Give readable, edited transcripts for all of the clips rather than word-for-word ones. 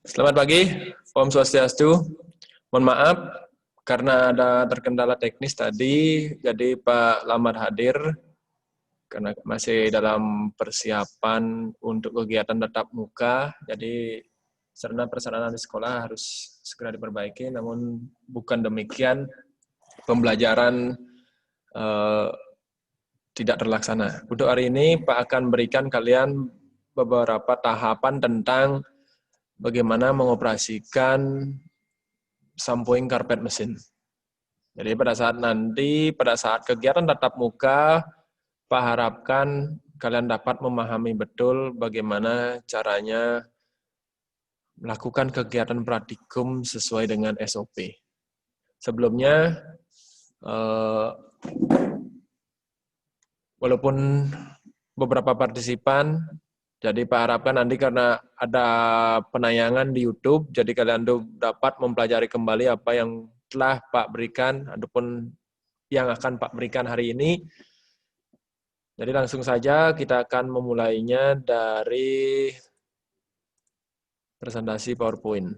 Selamat pagi, Om Swastiastu. Mohon maaf karena ada terkendala teknis tadi, jadi Pak Lamar hadir karena masih dalam persiapan untuk kegiatan tatap muka. Jadi sarana prasarana di sekolah harus segera diperbaiki. Namun bukan demikian, pembelajaran eh, tidak terlaksana. Untuk hari ini Pak akan berikan kalian beberapa tahapan tentang bagaimana mengoperasikan sampling karpet mesin. Jadi pada saat kegiatan tatap muka, Pak harapkan kalian dapat memahami betul bagaimana caranya melakukan kegiatan praktikum sesuai dengan SOP. Sebelumnya, walaupun beberapa partisipan, jadi Pak harapkan nanti karena ada penayangan di YouTube, jadi kalian dapat mempelajari kembali apa yang telah Pak berikan, ataupun yang akan Pak berikan hari ini. Jadi langsung saja kita akan memulainya dari presentasi PowerPoint.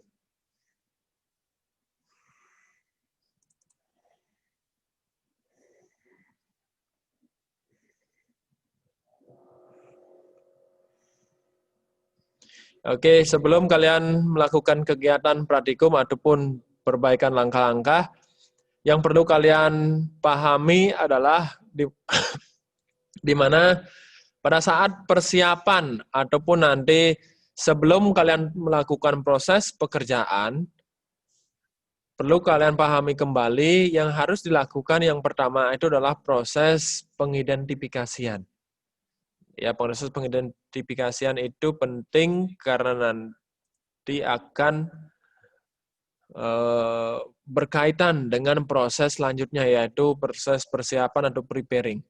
Oke, sebelum kalian melakukan kegiatan praktikum ataupun perbaikan langkah-langkah, yang perlu kalian pahami adalah di mana pada saat persiapan ataupun nanti sebelum kalian melakukan proses pekerjaan, perlu kalian pahami kembali yang harus dilakukan yang pertama itu adalah proses pengidentifikasian. Ya, proses pengidentifikasian itu penting karena nanti akan berkaitan dengan proses selanjutnya, yaitu proses persiapan atau preparing.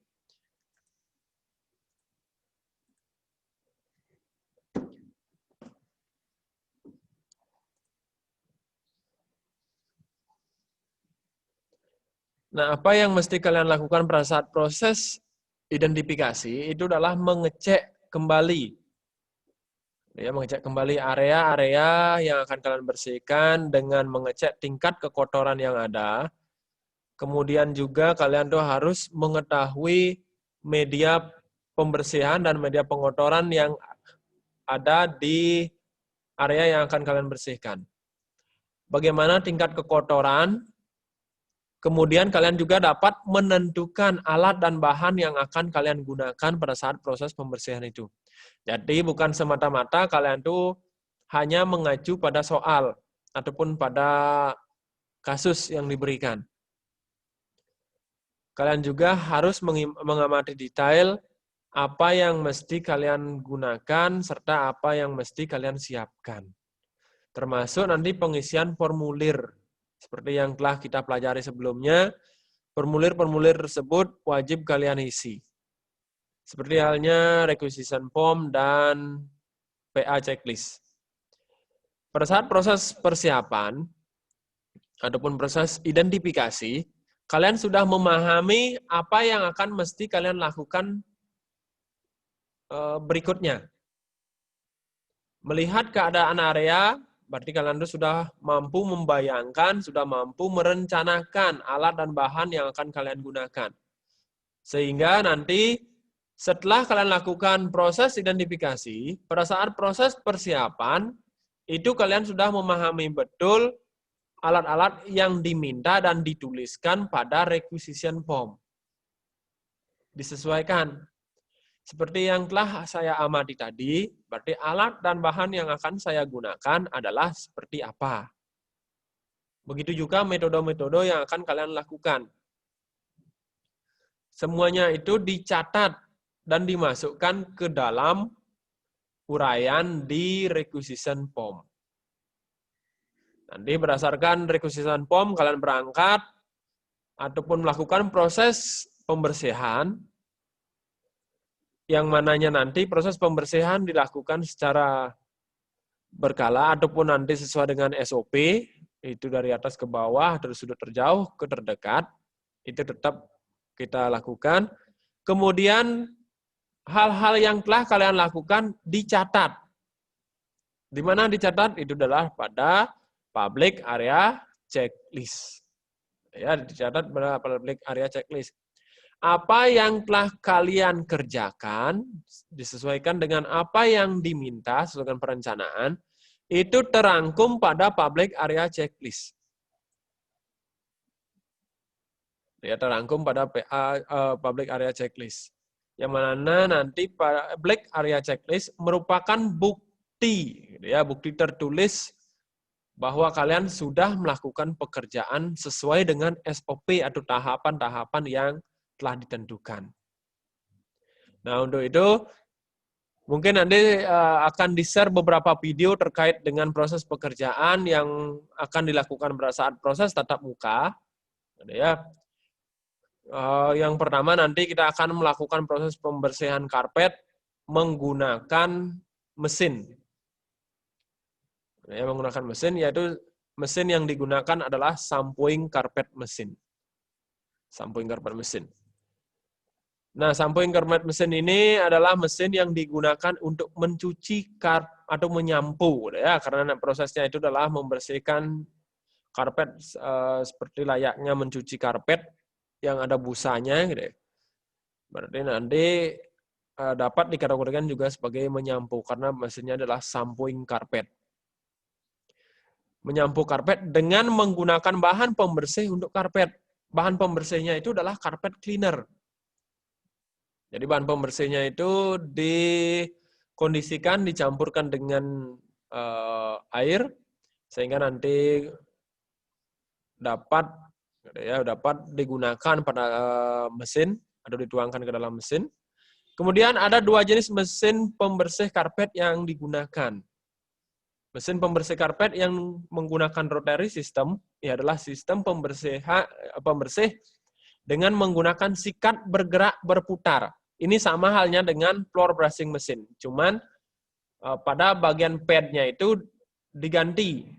Nah, apa yang mesti kalian lakukan pada saat proses identifikasi itu adalah mengecek kembali. Ya, mengecek kembali area-area yang akan kalian bersihkan dengan mengecek tingkat kekotoran yang ada. Kemudian juga kalian tuh harus mengetahui media pembersihan dan media pengotoran yang ada di area yang akan kalian bersihkan. Bagaimana tingkat kekotoran, kemudian kalian juga dapat menentukan alat dan bahan yang akan kalian gunakan pada saat proses pembersihan itu. Jadi bukan semata-mata kalian tuh hanya mengacu pada soal ataupun pada kasus yang diberikan. Kalian juga harus mengamati detail apa yang mesti kalian gunakan serta apa yang mesti kalian siapkan. Termasuk nanti pengisian formulir. Seperti yang telah kita pelajari sebelumnya, formulir-formulir tersebut wajib kalian isi. Seperti halnya requisition form dan PA checklist. Pada saat proses persiapan ataupun proses identifikasi, kalian sudah memahami apa yang akan mesti kalian lakukan berikutnya. Melihat keadaan area, berarti kalian sudah mampu membayangkan, sudah mampu merencanakan alat dan bahan yang akan kalian gunakan. Sehingga nanti setelah kalian lakukan proses identifikasi, pada saat proses persiapan, itu kalian sudah memahami betul alat-alat yang diminta dan dituliskan pada requisition form. Disesuaikan. Seperti yang telah saya amati tadi, berarti alat dan bahan yang akan saya gunakan adalah seperti apa. Begitu juga metode-metode yang akan kalian lakukan. Semuanya itu dicatat dan dimasukkan ke dalam uraian di requisition form. Nanti berdasarkan requisition form kalian berangkat ataupun melakukan proses pembersihan, yang mananya nanti proses pembersihan dilakukan secara berkala ataupun nanti sesuai dengan SOP, itu dari atas ke bawah, dari sudut terjauh ke terdekat, itu tetap kita lakukan. Kemudian hal-hal yang telah kalian lakukan dicatat. Di mana dicatat? Itu adalah pada public area checklist. Ya, dicatat pada public area checklist. Apa yang telah kalian kerjakan, disesuaikan dengan apa yang diminta, sesuai dengan perencanaan, itu terangkum pada public area checklist. Ya, terangkum pada public area checklist. Yang mana nanti public area checklist merupakan bukti, ya, bukti tertulis bahwa kalian sudah melakukan pekerjaan sesuai dengan SOP atau tahapan-tahapan yang telah ditentukan. Nah, untuk itu mungkin nanti akan di-share beberapa video terkait dengan proses pekerjaan yang akan dilakukan pada saat proses tatap muka. Ya. Yang pertama nanti kita akan melakukan proses pembersihan karpet menggunakan mesin. Ya, menggunakan mesin, yaitu mesin yang digunakan adalah shampooing karpet mesin. Shampooing karpet mesin. Nah, shampooing karpet mesin ini adalah mesin yang digunakan untuk mencuci atau menyampu, ya, karena prosesnya itu adalah membersihkan karpet seperti layaknya mencuci karpet yang ada busanya, gitu. Berarti nanti dapat dikategorikan juga sebagai menyampu karena mesinnya adalah shampooing karpet. Menyampu karpet dengan menggunakan bahan pembersih untuk karpet. Bahan pembersihnya itu adalah carpet cleaner. Jadi bahan pembersihnya itu dikondisikan, dicampurkan dengan air sehingga nanti dapat digunakan pada mesin atau dituangkan ke dalam mesin. Kemudian ada dua jenis mesin pembersih karpet yang digunakan. Mesin pembersih karpet yang menggunakan rotary system ya adalah sistem pembersih dengan menggunakan sikat bergerak berputar. Ini sama halnya dengan floor brushing mesin. Cuman pada bagian padnya itu diganti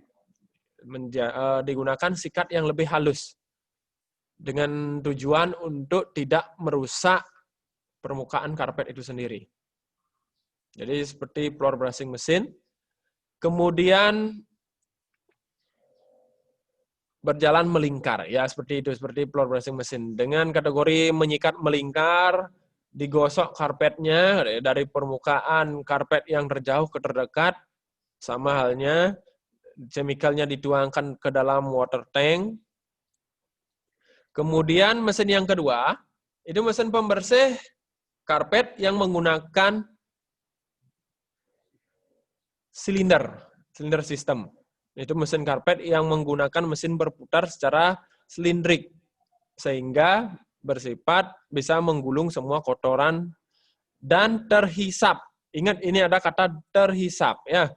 digunakan sikat yang lebih halus dengan tujuan untuk tidak merusak permukaan karpet itu sendiri. Jadi seperti floor brushing mesin. Kemudian berjalan melingkar, ya seperti itu, seperti floor brushing mesin. Dengan kategori menyikat melingkar, digosok karpetnya dari permukaan karpet yang terjauh ke terdekat, sama halnya chemicalnya dituangkan ke dalam water tank. Kemudian mesin yang kedua, itu mesin pembersih karpet yang menggunakan silinder sistem. Itu mesin karpet yang menggunakan mesin berputar secara silindrik sehingga bersifat bisa menggulung semua kotoran dan terhisap. Ingat ini ada kata terhisap ya.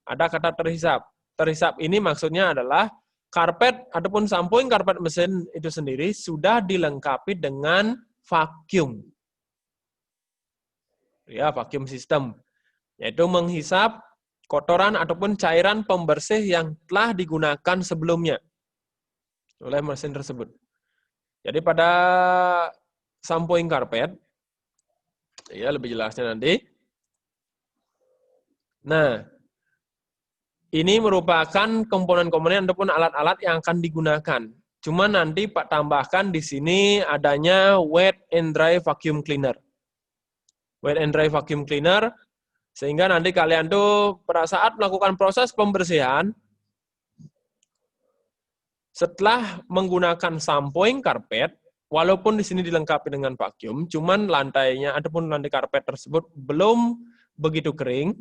Ada kata terhisap. Terhisap ini maksudnya adalah karpet ataupun shampooing karpet mesin itu sendiri sudah dilengkapi dengan vacuum. Ya, vacuum system. Yaitu menghisap kotoran ataupun cairan pembersih yang telah digunakan sebelumnya oleh mesin tersebut. Jadi pada shampooing karpet, ya lebih jelasnya nanti. Nah, ini merupakan komponen-komponen ataupun alat-alat yang akan digunakan. Cuma nanti Pak tambahkan di sini adanya wet and dry vacuum cleaner. Wet and dry vacuum cleaner. Sehingga nanti kalian tuh pada saat melakukan proses pembersihan, setelah menggunakan shampooing karpet, walaupun di sini dilengkapi dengan vacuum, cuman lantainya ataupun lantai karpet tersebut belum begitu kering,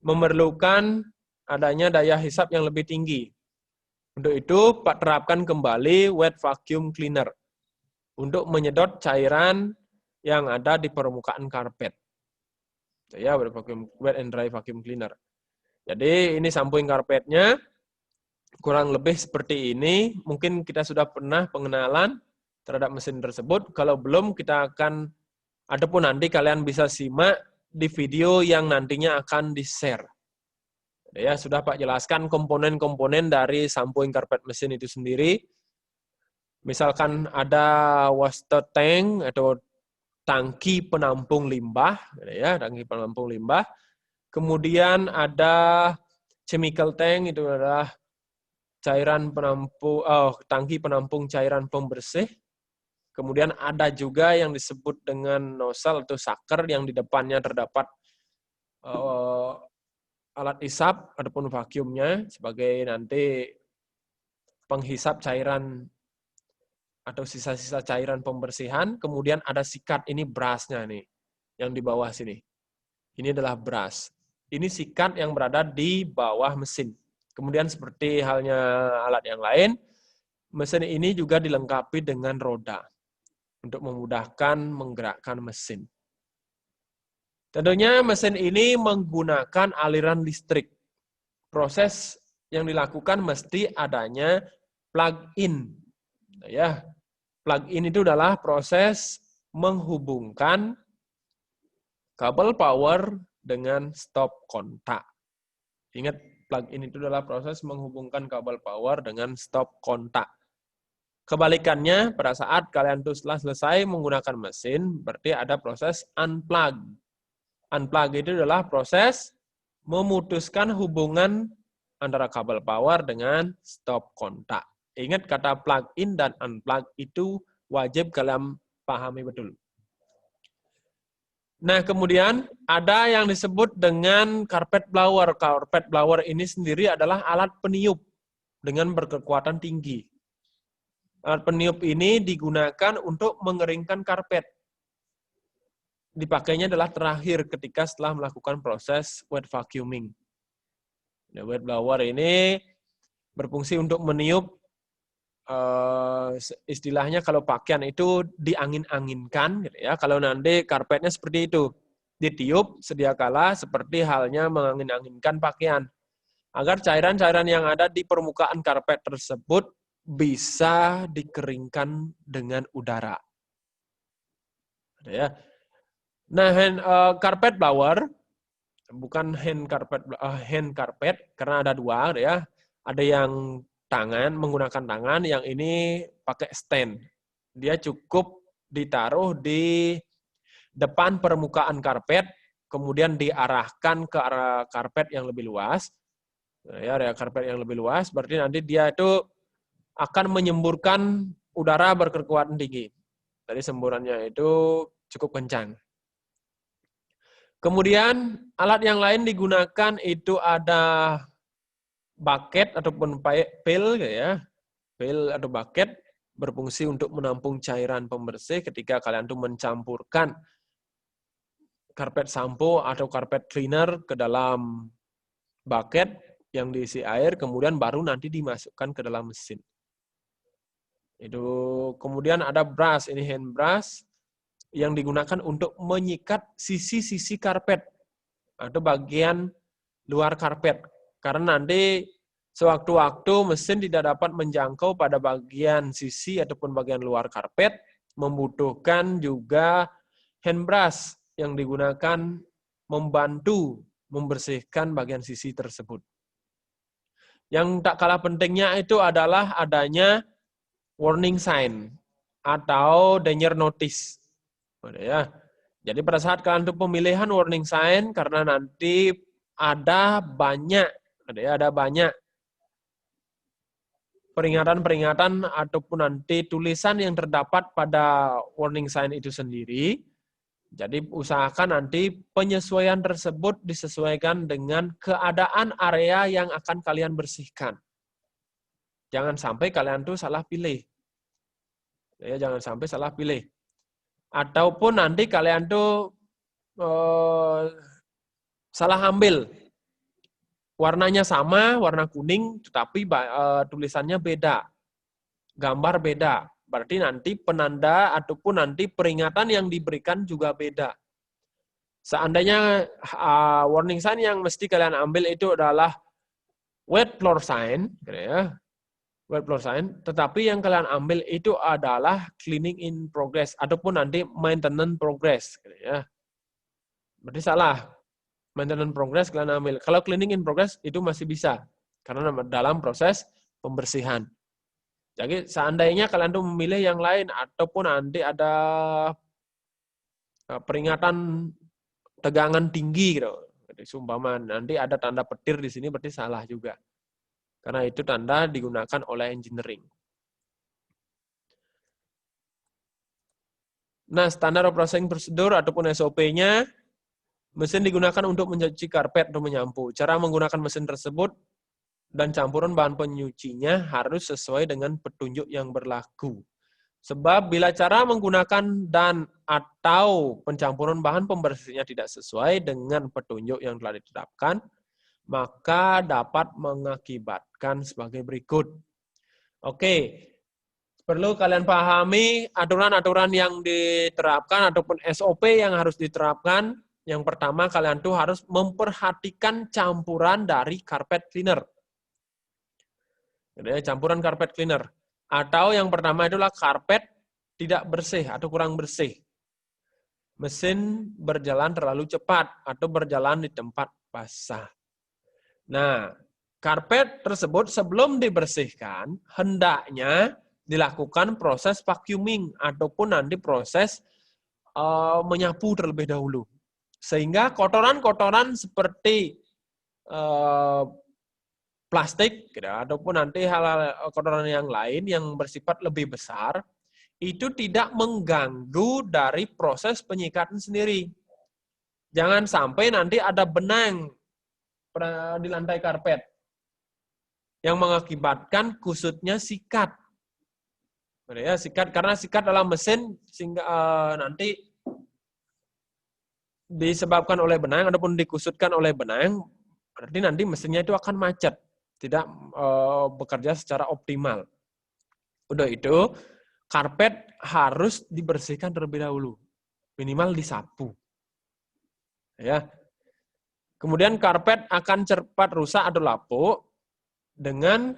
memerlukan adanya daya hisap yang lebih tinggi. Untuk itu, Pak terapkan kembali wet vacuum cleaner untuk menyedot cairan yang ada di permukaan karpet. Ya, wet and dry vacuum cleaner. Jadi ini shampooing karpetnya kurang lebih seperti ini. Mungkin kita sudah pernah pengenalan terhadap mesin tersebut. Kalau belum, kita akan ataupun nanti kalian bisa simak di video yang nantinya akan di-share. Ya, sudah Pak jelaskan komponen-komponen dari shampooing karpet mesin itu sendiri. Misalkan ada water tank atau tangki penampung limbah, ya, tangki penampung limbah. Kemudian ada chemical tank, itu adalah cairan penampung, tangki penampung cairan pembersih. Kemudian ada juga yang disebut dengan nozzle atau sucker yang di depannya terdapat alat isap ataupun vakumnya sebagai nanti penghisap cairan atau sisa-sisa cairan pembersihan. Kemudian ada sikat, ini brush-nya nih, yang di bawah sini. Ini adalah brush. Ini sikat yang berada di bawah mesin. Kemudian seperti halnya alat yang lain, mesin ini juga dilengkapi dengan roda untuk memudahkan menggerakkan mesin. Tentunya mesin ini menggunakan aliran listrik. Proses yang dilakukan mesti adanya plug-in. Ya, plug-in itu adalah proses menghubungkan kabel power dengan stop kontak. Ingat, plug-in itu adalah proses menghubungkan kabel power dengan stop kontak. Kebalikannya, pada saat kalian tuh setelah selesai menggunakan mesin, berarti ada proses unplug. Unplug itu adalah proses memutuskan hubungan antara kabel power dengan stop kontak. Ingat, kata plug-in dan unplug itu wajib kalian pahami betul. Nah, kemudian ada yang disebut dengan carpet blower. Carpet blower ini sendiri adalah alat peniup dengan berkekuatan tinggi. Alat peniup ini digunakan untuk mengeringkan karpet. Dipakainya adalah terakhir ketika setelah melakukan proses wet vacuuming. Nah, wet blower ini berfungsi untuk meniup, istilahnya kalau pakaian itu diangin-anginkan, gitu ya. Kalau nanti karpetnya seperti itu, ditiup sedia kala seperti halnya mengangin-anginkan pakaian, agar cairan-cairan yang ada di permukaan karpet tersebut bisa dikeringkan dengan udara. Ya. Nah, carpet blower bukan hand carpet karena ada dua, ya. Ada yang tangan, menggunakan tangan, yang ini pakai stand. Dia cukup ditaruh di depan permukaan karpet, kemudian diarahkan ke arah karpet yang lebih luas. Ya, area karpet yang lebih luas, berarti nanti dia itu akan menyemburkan udara berkekuatan tinggi. Tadi semburannya itu cukup kencang. Kemudian alat yang lain digunakan itu ada bucket ataupun pail, ya. Pail atau bucket berfungsi untuk menampung cairan pembersih ketika kalian tuh mencampurkan karpet sampo atau karpet cleaner ke dalam bucket yang diisi air, kemudian baru nanti dimasukkan ke dalam mesin. Itu kemudian ada brush, ini hand brush yang digunakan untuk menyikat sisi-sisi karpet atau bagian luar karpet. Karena nanti sewaktu-waktu mesin tidak dapat menjangkau pada bagian sisi ataupun bagian luar karpet, membutuhkan juga hand brush yang digunakan membantu membersihkan bagian sisi tersebut. Yang tak kalah pentingnya itu adalah adanya warning sign atau danger notice. Ya. Jadi pada saat kalian tuh pemilihan warning sign, karena nanti ada banyak peringatan-peringatan ataupun nanti tulisan yang terdapat pada warning sign itu sendiri. Jadi usahakan nanti penyesuaian tersebut disesuaikan dengan keadaan area yang akan kalian bersihkan. Jangan sampai kalian tuh salah pilih. Ya, jangan sampai salah pilih. Ataupun nanti kalian tuh salah ambil. Warnanya sama, warna kuning, tetapi tulisannya beda. Gambar beda. Berarti nanti penanda ataupun nanti peringatan yang diberikan juga beda. Seandainya warning sign yang mesti kalian ambil itu adalah wet floor sign, ya. Wet floor sign, tetapi yang kalian ambil itu adalah cleaning in progress ataupun nanti maintenance progress, ya. Berarti salah. Maintenance progress kalian ambil. Kalau cleaning in progress itu masih bisa karena dalam proses pembersihan. Jadi seandainya kalian tuh memilih yang lain ataupun nanti ada peringatan tegangan tinggi gitu, Seumpama nanti ada tanda petir di sini berarti salah juga. Karena itu tanda digunakan oleh engineering. Nah, standar operating procedure ataupun SOP-nya, mesin digunakan untuk mencuci karpet atau menyapu. Cara menggunakan mesin tersebut dan campuran bahan penyucinya harus sesuai dengan petunjuk yang berlaku. Sebab bila cara menggunakan dan atau pencampuran bahan pembersihnya tidak sesuai dengan petunjuk yang telah ditetapkan, maka dapat mengakibatkan sebagai berikut. Oke, perlu kalian pahami aturan-aturan yang diterapkan ataupun SOP yang harus diterapkan. Yang pertama, kalian tuh harus memperhatikan campuran dari carpet cleaner. Jadi, campuran carpet cleaner. Atau yang pertama itulah karpet tidak bersih atau kurang bersih. Mesin berjalan terlalu cepat atau berjalan di tempat basah. Nah, karpet tersebut sebelum dibersihkan, hendaknya dilakukan proses vacuuming ataupun nanti proses menyapu terlebih dahulu. Sehingga kotoran-kotoran seperti plastik gitu, ataupun nanti hal-hal kotoran yang lain yang bersifat lebih besar, itu tidak mengganggu dari proses penyikatan sendiri. Jangan sampai nanti ada benang di lantai karpet yang mengakibatkan kusutnya sikat. Ya, sikat karena sikat dalam mesin sehingga nanti disebabkan oleh benang ataupun dikusutkan oleh benang, berarti nanti mesinnya itu akan macet, tidak bekerja secara optimal. Udah itu, karpet harus dibersihkan terlebih dahulu, minimal disapu. Ya. Kemudian karpet akan cepat rusak atau lapuk dengan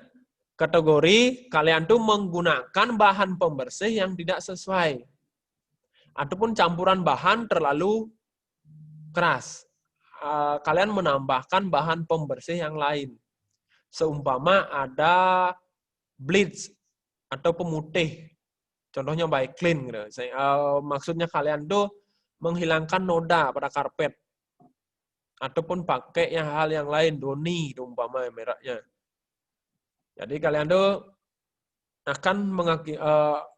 kategori kalian tuh menggunakan bahan pembersih yang tidak sesuai. Ataupun campuran bahan terlalu keras. Kalian menambahkan bahan pembersih yang lain. Seumpama ada bleach atau pemutih. Contohnya by clean. Gitu. Maksudnya kalian tuh menghilangkan noda pada karpet. Ataupun pakai hal yang lain, doni umpama mereknya. Jadi kalian tuh akan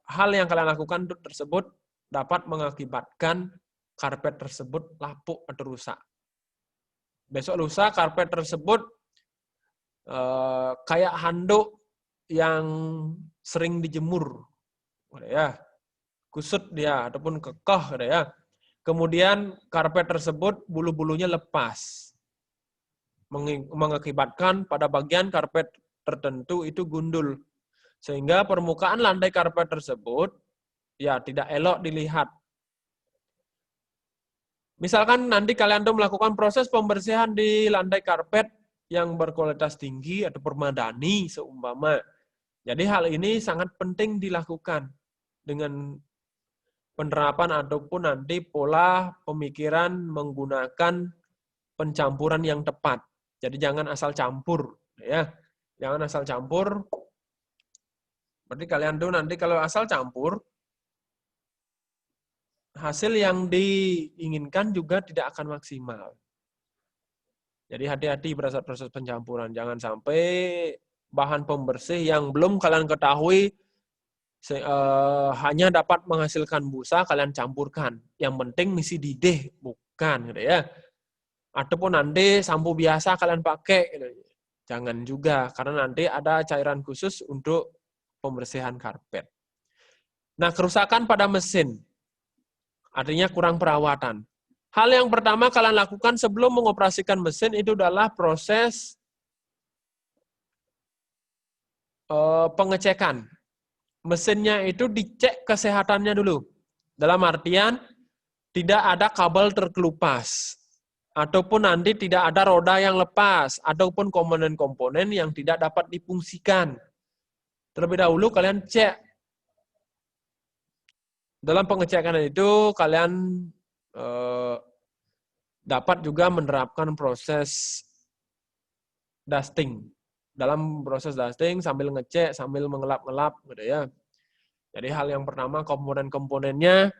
hal yang kalian lakukan tersebut dapat mengakibatkan karpet tersebut lapuk atau rusak. Besok lusa karpet tersebut kayak handuk yang sering dijemur, ya, kusut dia ataupun kekeh, ya. Kemudian karpet tersebut bulu-bulunya lepas, mengakibatkan pada bagian karpet tertentu itu gundul. Sehingga permukaan lantai karpet tersebut ya tidak elok dilihat. Misalkan nanti kalian tuh melakukan proses pembersihan di lantai karpet yang berkualitas tinggi atau permadani seumpama. Jadi hal ini sangat penting dilakukan dengan penerapan ataupun nanti pola pemikiran menggunakan pencampuran yang tepat. Jadi jangan asal campur, ya. Jangan asal campur. Berarti kalian tuh nanti kalau asal campur, hasil yang diinginkan juga tidak akan maksimal. Jadi hati-hati pada saat proses pencampuran. Jangan sampai bahan pembersih yang belum kalian ketahui hanya dapat menghasilkan busa, kalian campurkan. Yang penting misi didih, bukan. Gitu ya. Ataupun nanti sampo biasa kalian pakai. Gitu. Jangan juga, karena nanti ada cairan khusus untuk pembersihan karpet. Nah, kerusakan pada mesin. Artinya kurang perawatan. Hal yang pertama kalian lakukan sebelum mengoperasikan mesin itu adalah proses pengecekan. Mesinnya itu dicek kesehatannya dulu. Dalam artian tidak ada kabel terkelupas. Ataupun nanti tidak ada roda yang lepas. Ataupun komponen-komponen yang tidak dapat difungsikan. Terlebih dahulu kalian cek. Dalam pengecekan itu kalian dapat juga menerapkan proses dusting. Dalam proses dusting sambil ngecek, sambil mengelap-ngelap gitu ya. Jadi hal yang pertama komponen-komponennya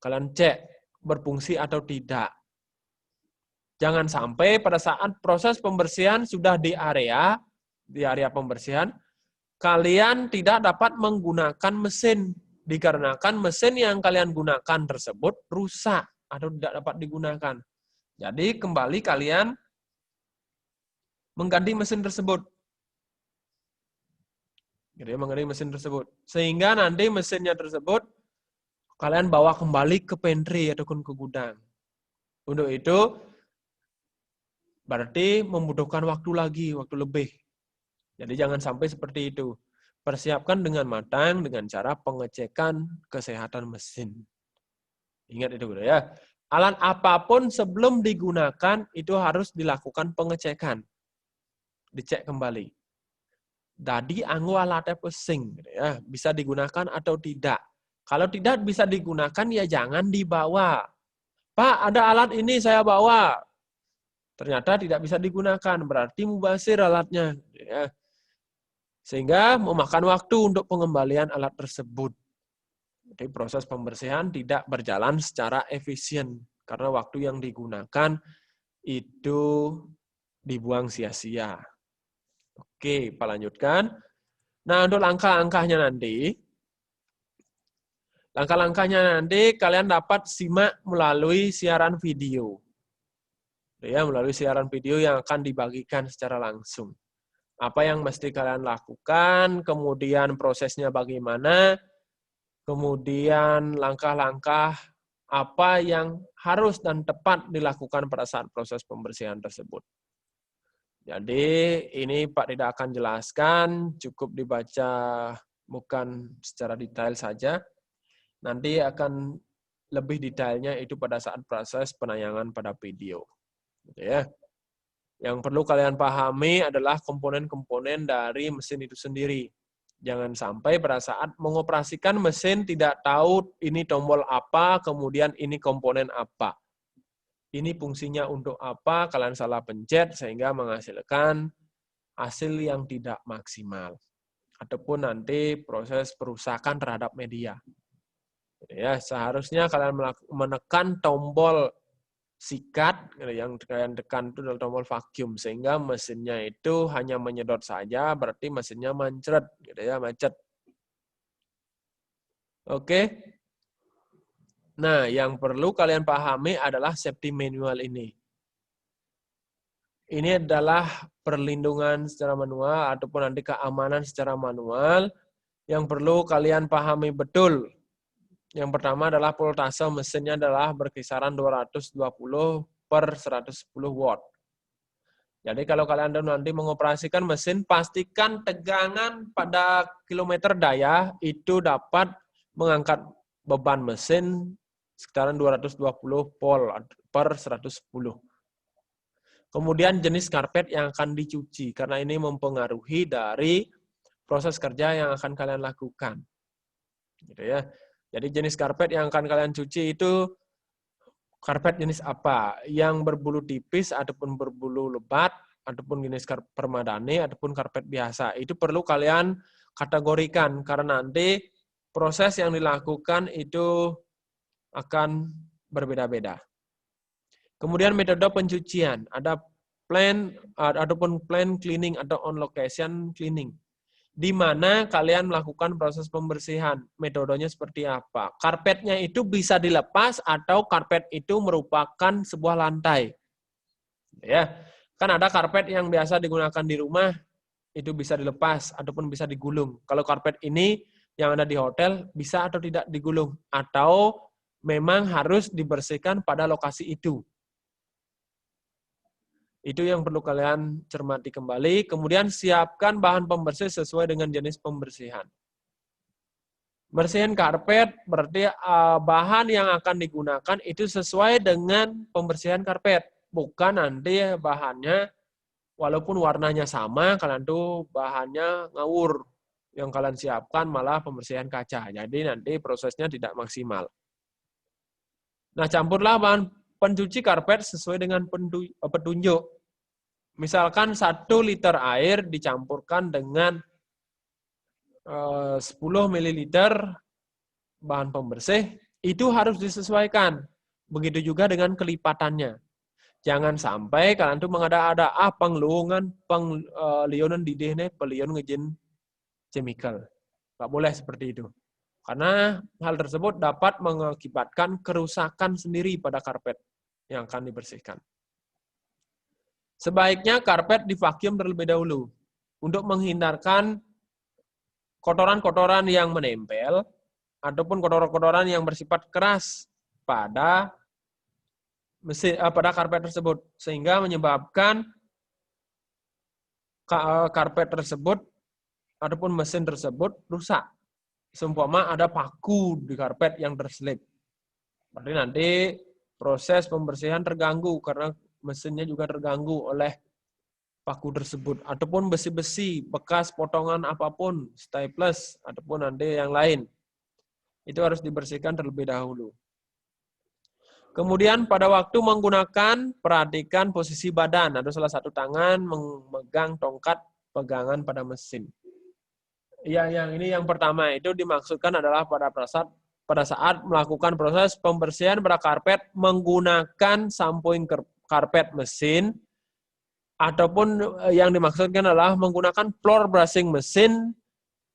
kalian cek berfungsi atau tidak. Jangan sampai pada saat proses pembersihan sudah di area pembersihan, kalian tidak dapat menggunakan mesin. Dikarenakan mesin yang kalian gunakan tersebut rusak atau tidak dapat digunakan. Jadi kembali kalian mengganti mesin tersebut. Jadi mengganti mesin tersebut. Sehingga nanti mesinnya tersebut kalian bawa kembali ke pantry ataupun ke gudang. Untuk itu berarti membutuhkan waktu lebih. Jadi jangan sampai seperti itu. Persiapkan dengan matang dengan cara pengecekan kesehatan mesin. Ingat itu ya. Alat apapun sebelum digunakan itu harus dilakukan pengecekan. Dicek kembali. Jadi anggo alatnya pesing, ya, bisa digunakan atau tidak. Kalau tidak bisa digunakan ya jangan dibawa. Pak, ada alat ini saya bawa. Ternyata tidak bisa digunakan, berarti mubazir alatnya. Ya. Sehingga memakan waktu untuk pengembalian alat tersebut. Jadi proses pembersihan tidak berjalan secara efisien karena waktu yang digunakan itu dibuang sia-sia. Oke, Pak lanjutkan. Nah, untuk langkah-langkahnya nanti kalian dapat simak melalui siaran video. Ya, melalui siaran video yang akan dibagikan secara langsung. Apa yang mesti kalian lakukan, kemudian prosesnya bagaimana, kemudian langkah-langkah apa yang harus dan tepat dilakukan pada saat proses pembersihan tersebut. Jadi ini Pak tidak akan jelaskan, cukup dibaca bukan secara detail saja. Nanti akan lebih detailnya itu pada saat proses penayangan pada video. Gitu ya. Yang perlu kalian pahami adalah komponen-komponen dari mesin itu sendiri. Jangan sampai pada saat mengoperasikan mesin tidak tahu ini tombol apa, kemudian ini komponen apa. Ini fungsinya untuk apa, kalian salah pencet sehingga menghasilkan hasil yang tidak maksimal. Ataupun nanti proses perusakan terhadap media. Ya, seharusnya kalian menekan tombol sikat, yang kalian tekan itu adalah tombol vacuum, sehingga mesinnya itu hanya menyedot saja, berarti mesinnya mancret, gitu ya, macet. Oke. Nah, yang perlu kalian pahami adalah safety manual ini. Ini adalah perlindungan secara manual ataupun nanti keamanan secara manual yang perlu kalian pahami betul. Yang pertama adalah voltase mesinnya adalah berkisaran 220 per 110 watt. Jadi kalau kalian nanti mengoperasikan mesin, pastikan tegangan pada kilometer daya itu dapat mengangkat beban mesin sekitaran 220 volt per 110. Kemudian jenis karpet yang akan dicuci, karena ini mempengaruhi dari proses kerja yang akan kalian lakukan. Gitu ya. Jadi jenis karpet yang akan kalian cuci itu karpet jenis apa? Yang berbulu tipis ataupun berbulu lebat, ataupun jenis karpet permadani, ataupun karpet biasa. Itu perlu kalian kategorikan, karena nanti proses yang dilakukan itu akan berbeda-beda. Kemudian metode pencucian, ada plan ataupun plan cleaning atau on location cleaning, di mana kalian melakukan proses pembersihan. Metodenya seperti apa? Karpetnya itu bisa dilepas atau karpet itu merupakan sebuah lantai. Ya, kan ada karpet yang biasa digunakan di rumah itu bisa dilepas ataupun bisa digulung. Kalau karpet ini yang ada di hotel bisa atau tidak digulung, atau memang harus dibersihkan pada lokasi itu. Itu yang perlu kalian cermati kembali. Kemudian siapkan bahan pembersih sesuai dengan jenis pembersihan. Bersihin karpet berarti bahan yang akan digunakan itu sesuai dengan pembersihan karpet. Bukan nanti bahannya walaupun warnanya sama, kalian tuh bahannya ngawur. Yang kalian siapkan malah pembersihan kaca. Jadi nanti prosesnya tidak maksimal. Nah, campurlah bahan pencuci karpet sesuai dengan petunjuk. Misalkan 1 liter air dicampurkan dengan 10 ml bahan pembersih, itu harus disesuaikan. Begitu juga dengan kelipatannya. Jangan sampai kalian tuh mengada-ada penglungan, penglionan didehne, pelion ngejin chemical. Nggak boleh seperti itu. Karena hal tersebut dapat mengakibatkan kerusakan sendiri pada karpet yang akan dibersihkan. Sebaiknya karpet divakum terlebih dahulu untuk menghindarkan kotoran-kotoran yang menempel ataupun kotoran-kotoran yang bersifat keras pada karpet tersebut, sehingga menyebabkan karpet tersebut ataupun mesin tersebut rusak. Seumpama ada paku di karpet yang terselip. Berarti nanti proses pembersihan terganggu karena mesinnya juga terganggu oleh paku tersebut. Ataupun besi-besi, bekas potongan apapun, staples, ataupun nanti yang lain. Itu harus dibersihkan terlebih dahulu. Kemudian pada waktu menggunakan, perhatikan posisi badan. Ada salah satu tangan memegang tongkat pegangan pada mesin. Yang ini yang pertama itu dimaksudkan adalah pada saat melakukan proses pembersihan pada karpet menggunakan shampooing karpet mesin, ataupun yang dimaksudkan adalah menggunakan floor brushing mesin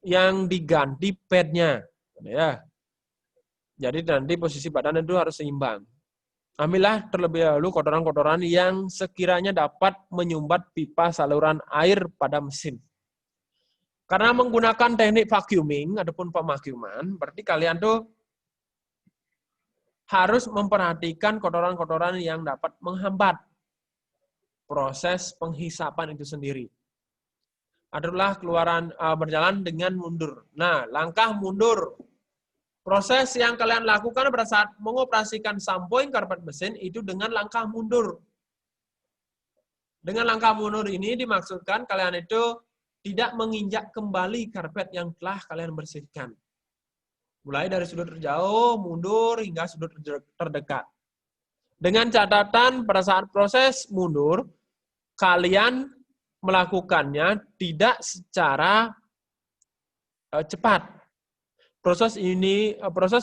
yang diganti padnya. Ya. Jadi nanti posisi badan itu harus seimbang. Ambillah terlebih dahulu kotoran-kotoran yang sekiranya dapat menyumbat pipa saluran air pada mesin. Karena menggunakan teknik vacuuming ataupun pemakiuman, berarti kalian tuh harus memperhatikan kotoran-kotoran yang dapat menghambat proses penghisapan itu sendiri. Adalah berjalan dengan mundur. Nah, langkah mundur. Proses yang kalian lakukan pada saat mengoperasikan shampooing karpet mesin itu dengan langkah mundur. Dengan langkah mundur ini dimaksudkan kalian itu tidak menginjak kembali karpet yang telah kalian bersihkan. Mulai dari sudut terjauh, mundur, hingga sudut terdekat. Dengan catatan pada saat proses mundur, kalian melakukannya tidak secara cepat. Proses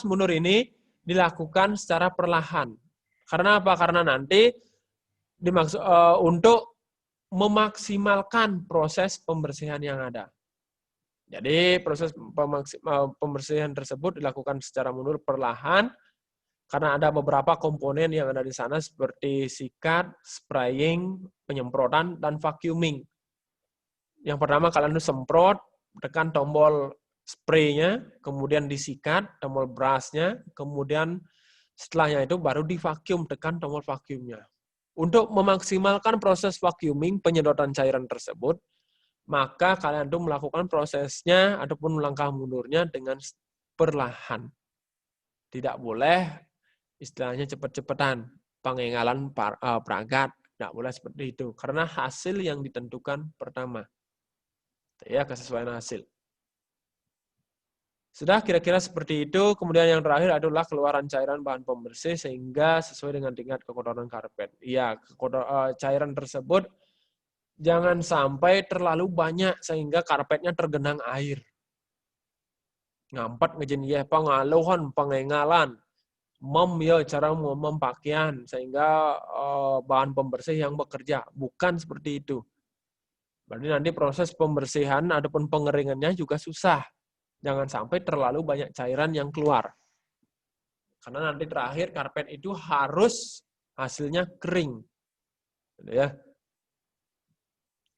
mundur ini dilakukan secara perlahan. Karena apa? Karena nanti dimaksud untuk memaksimalkan proses pembersihan yang ada. Jadi proses pembersihan tersebut dilakukan secara mundur perlahan karena ada beberapa komponen yang ada di sana seperti sikat, spraying, penyemprotan, dan vacuuming. Yang pertama kalian semprot, tekan tombol spraynya, kemudian disikat, tombol brushnya, kemudian setelahnya itu baru di-vacuum, tekan tombol vacuumnya. Untuk memaksimalkan proses vacuuming penyedotan cairan tersebut, maka kalian itu melakukan prosesnya ataupun langkah mundurnya dengan perlahan. Tidak boleh istilahnya cepat-cepatan, pengengalan peragat, tidak boleh seperti itu. Karena hasil yang ditentukan pertama. Ya, kesesuaian hasil. Sudah kira-kira seperti itu. Kemudian yang terakhir adalah keluaran cairan bahan pembersih sehingga sesuai dengan tingkat kekotoran karpet. Iya, cairan tersebut jangan sampai terlalu banyak sehingga karpetnya tergenang air. Ngampat ngejin ya pengaluhan, pengengalan, cara pakaian sehingga bahan pembersih yang bekerja. Bukan seperti itu. Berarti nanti proses pembersihan ataupun pengeringannya juga susah. Jangan sampai terlalu banyak cairan yang keluar. Karena nanti terakhir karpet itu harus hasilnya kering. Ya.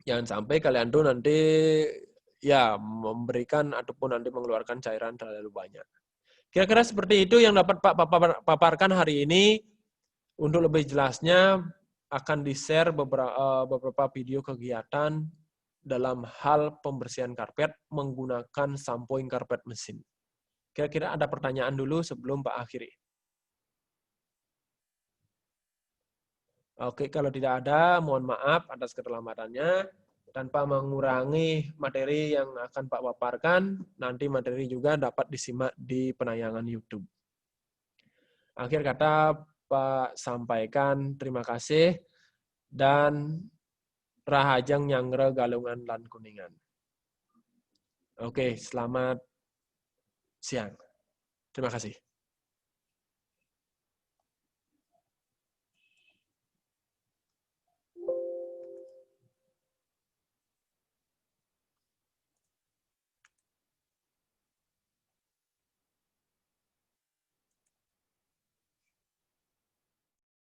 Jangan sampai kalian tuh nanti ya memberikan ataupun nanti mengeluarkan cairan terlalu banyak. Kira-kira seperti itu yang dapat Pak paparkan hari ini. Untuk lebih jelasnya akan di-share beberapa video kegiatan dalam hal pembersihan karpet menggunakan shampooing karpet mesin. Kira-kira ada pertanyaan dulu sebelum Pak akhiri. Oke, kalau tidak ada, mohon maaf atas keterlambatannya. Tanpa mengurangi materi yang akan Pak paparkan, nanti materi juga dapat disimak di penayangan YouTube. Akhir kata, Pak sampaikan terima kasih dan Rahajang Nyangre Galungan lan Kuningan. Oke, selamat siang. Terima kasih.